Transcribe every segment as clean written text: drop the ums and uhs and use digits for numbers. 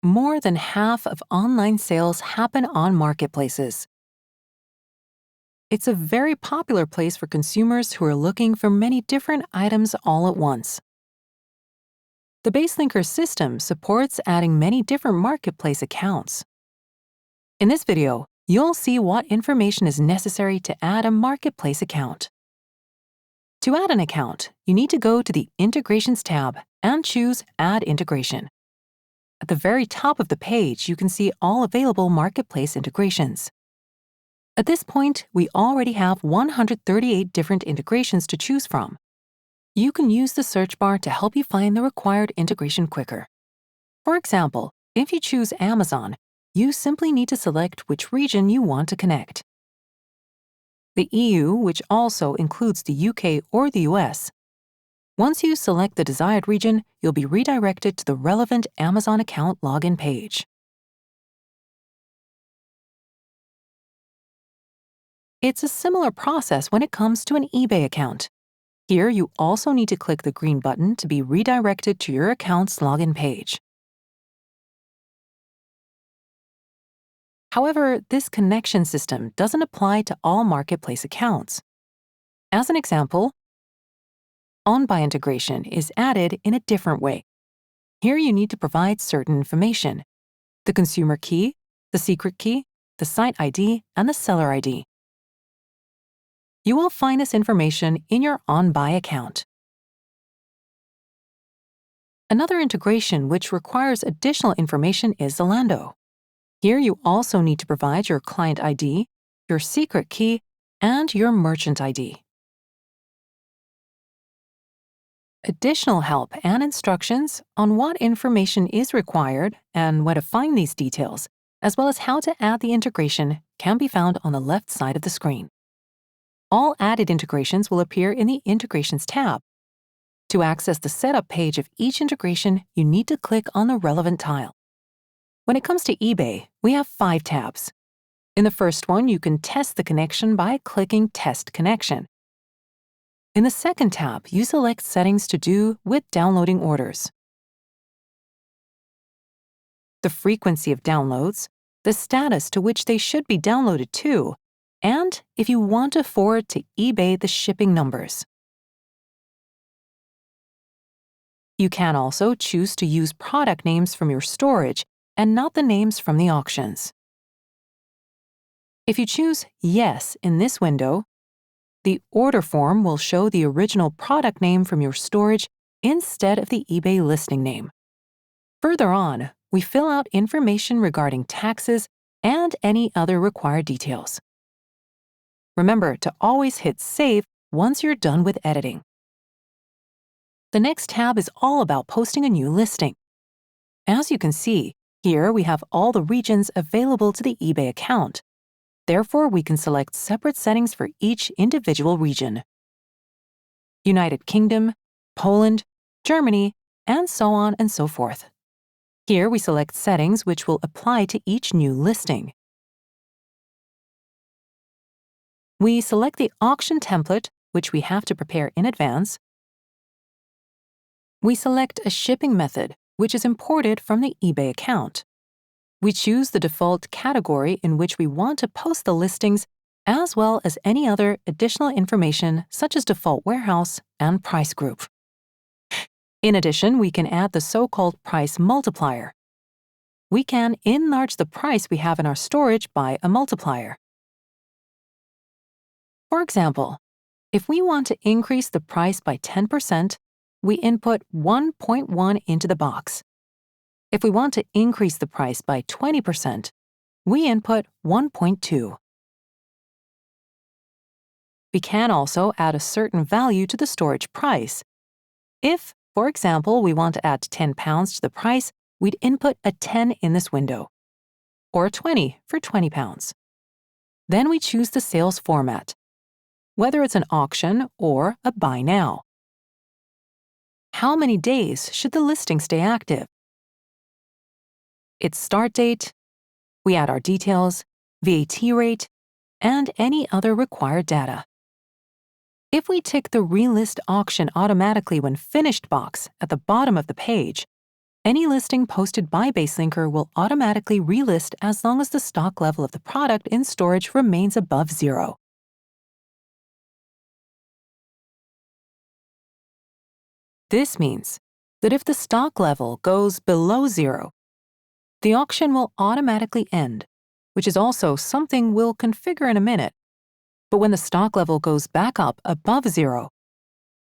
More than half of online sales happen on marketplaces. It's a very popular place for consumers who are looking for many different items all at once. The Baselinker system supports adding many different marketplace accounts. In this video, you'll see what information is necessary to add a marketplace account. To add an account, you need to go to the Integrations tab and choose Add Integration. At the very top of the page, you can see all available marketplace integrations. At this point, we already have 138 different integrations to choose from. You can use the search bar to help you find the required integration quicker. For example, if you choose Amazon, you simply need to select which region you want to connect. The EU, which also includes the UK or the US. Once you select the desired region, you'll be redirected to the relevant Amazon account login page. It's a similar process when it comes to an eBay account. Here, you also need to click the green button to be redirected to your account's login page. However, this connection system doesn't apply to all marketplace accounts. As an example, on-buy integration is added in a different way. Here you need to provide certain information: the consumer key, the secret key, the site ID, and the seller ID. You will find this information in your on-buy account. Another integration which requires additional information is Zalando. Here you also need to provide your client ID, your secret key, and your merchant ID. Additional help and instructions on what information is required and where to find these details, as well as how to add the integration, can be found on the left side of the screen. All added integrations will appear in the Integrations tab. To access the setup page of each integration, you need to click on the relevant tile. When it comes to eBay, we have 5 tabs. In the first one, you can test the connection by clicking Test Connection. In the second tab, you select settings to do with downloading orders, the frequency of downloads, the status to which they should be downloaded to, and if you want to forward to eBay the shipping numbers. You can also choose to use product names from your storage and not the names from the auctions. If you choose Yes in this window, the order form will show the original product name from your storage instead of the eBay listing name. Further on, we fill out information regarding taxes and any other required details. Remember to always hit Save once you're done with editing. The next tab is all about posting a new listing. As you can see, here we have all the regions available to the eBay account. Therefore, we can select separate settings for each individual region: United Kingdom, Poland, Germany, and so on and so forth. Here we select settings which will apply to each new listing. We select the auction template, which we have to prepare in advance. We select a shipping method, which is imported from the eBay account. We choose the default category in which we want to post the listings, as well as any other additional information such as default warehouse and price group. In addition, we can add the so-called price multiplier. We can enlarge the price we have in our storage by a multiplier. For example, if we want to increase the price by 10%, we input 1.1 into the box. If we want to increase the price by 20%, we input 1.2. We can also add a certain value to the storage price. If, for example, we want to add £10 to the price, we'd input a 10 in this window, or a 20 for £20. Then we choose the sales format, whether it's an auction or a buy now. How many days should the listing stay active? Its start date, we add our details, VAT rate, and any other required data. If we tick the Relist Auction Automatically When Finished box at the bottom of the page, Any listing posted by Baselinker will automatically relist as long as the stock level of the product in storage remains above 0. This means that if the stock level goes below 0, the auction will automatically end, which is also something we'll configure in a minute. But when the stock level goes back up above 0,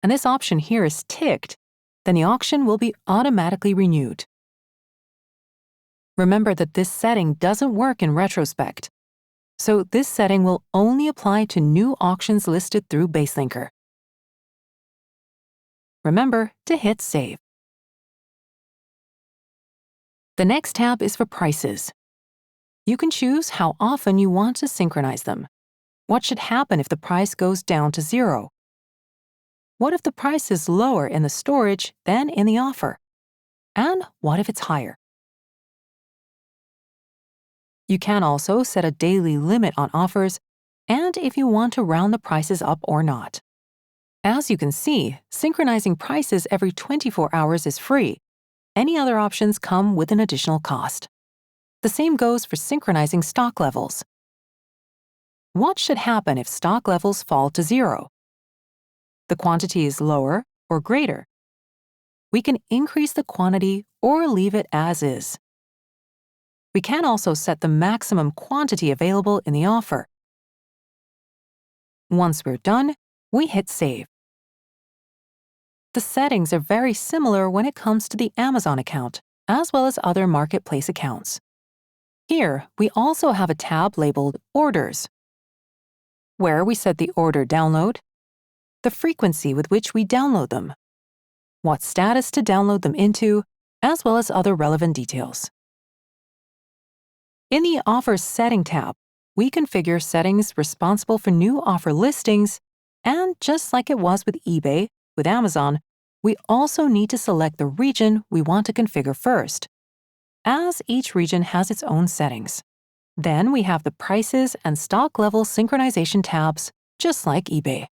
and this option here is ticked, then the auction will be automatically renewed. Remember that this setting doesn't work in retrospect, so this setting will only apply to new auctions listed through Baselinker. Remember to hit Save. The next tab is for prices. You can choose how often you want to synchronize them. What should happen if the price goes down to 0? What if the price is lower in the storage than in the offer? And what if it's higher? You can also set a daily limit on offers and if you want to round the prices up or not. As you can see, synchronizing prices every 24 hours is free. Any other options come with an additional cost. The same goes for synchronizing stock levels. What should happen if stock levels fall to 0? The quantity is lower or greater. We can increase the quantity or leave it as is. We can also set the maximum quantity available in the offer. Once we're done, we hit Save. The settings are very similar when it comes to the Amazon account, as well as other marketplace accounts. Here, we also have a tab labeled Orders, where we set the order download, the frequency with which we download them, what status to download them into, as well as other relevant details. In the Offers Setting tab, we configure settings responsible for new offer listings, and just like it was with eBay, with Amazon, we also need to select the region we want to configure first, as each region has its own settings. Then we have the Prices and Stock Level Synchronization tabs, just like eBay.